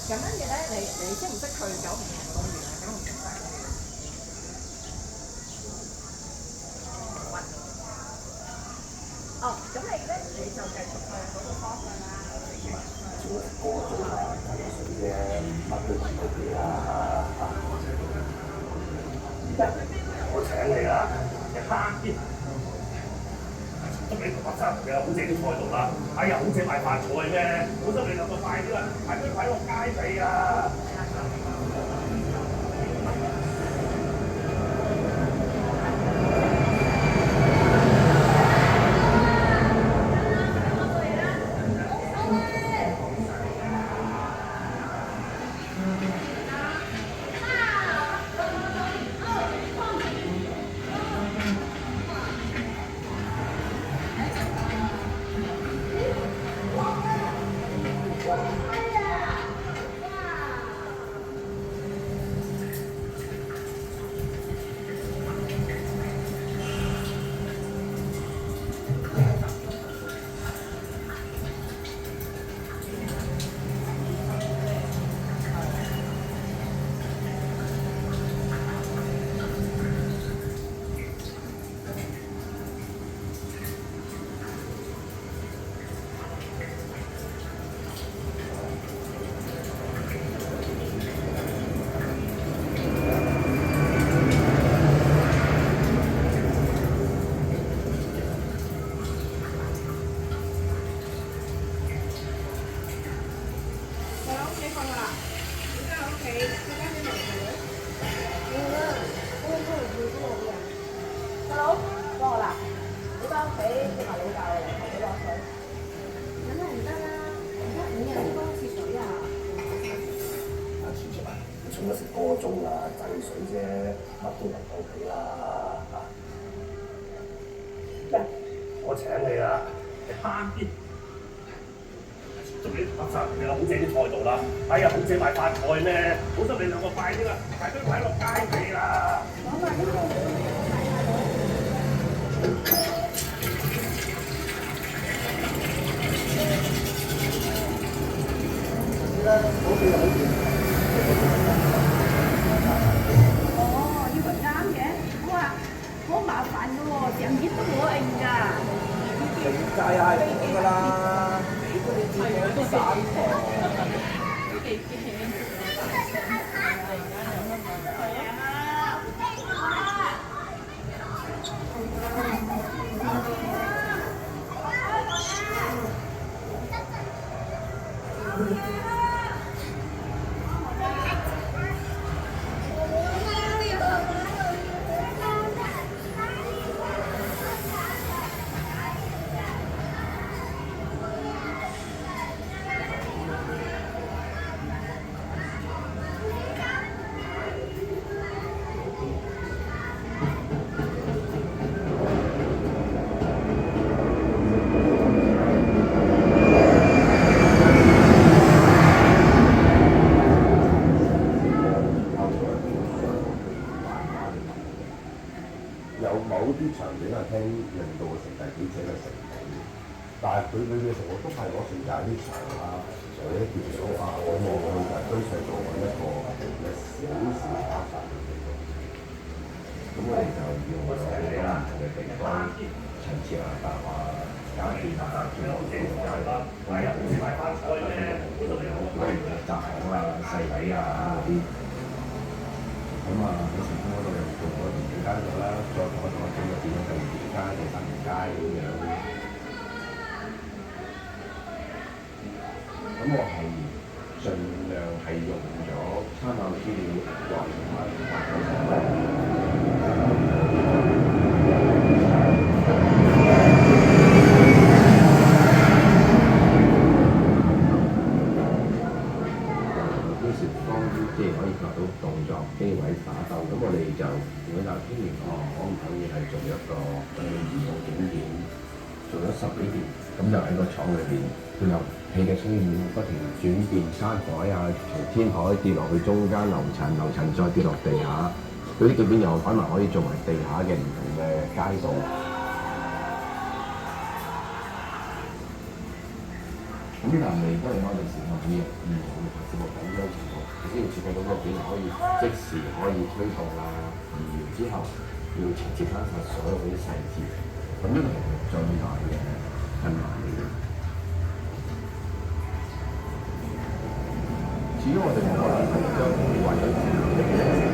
咁跟住咧，你識唔識去九龍城公園啊？九龍城大公園。哦，咁你就繼續去嗰個方向啦。我請你啦，你慳啲。祝你同學生嘅好姐啲菜度啦。哎呀，好姐賣飯菜咩？好心你兩個快啲啦，快啲快落街尾啊！沖咗成個鐘啦，制水啫，乜都嚟到你啦嚇！我請你啦，你慳啲。祝你同學生嘅好姐啲菜度啦。哎呀，好姐賣飯菜咩？好心你兩個快啲啦，快啲快落街尾啦！哦，要佢啱嘅，好麻煩嘅喎，成日都冇應㗎。就係咁噶啦，你見我都散有某啲場景係聽令到個成績者嘅成績，但係佢嘅成績都係攞世界啲場啊，或者叫做我望去就堆砌到揾一個嘅小小差別嘅地方。咁我哋就要喺唔同嘅地方陳設下白話搞掂下最後嘅界啦。咁啊，好似賣飯菜咧，嗰度有好多雜行啊、細位啊嗰啲。咁啊，喺成功嗰度又做咗條街度啦，再同我整個點樣第二條街第三條街咁樣。咁我係盡量係用咗參考資料或同埋即係可以做到動作機位打鬥，咁我哋就如果就傾完可唔可以係做一個義務景點，做咗10幾年，咁就喺個廠裏邊配合戲嘅出現不停轉變山海啊，從天台跌落去中間樓層再跌落地下，嗰啲劇本又可能可以做埋地下嘅唔同嘅街道。咁但係都係嗰陣時我哋節目緊張情況，先要設計到嗰個片可以即時可以推動啦，而之後要接翻晒所有嗰啲細節，咁呢個係最大嘅困難嚟嘅。至於我哋冇可能係將為咗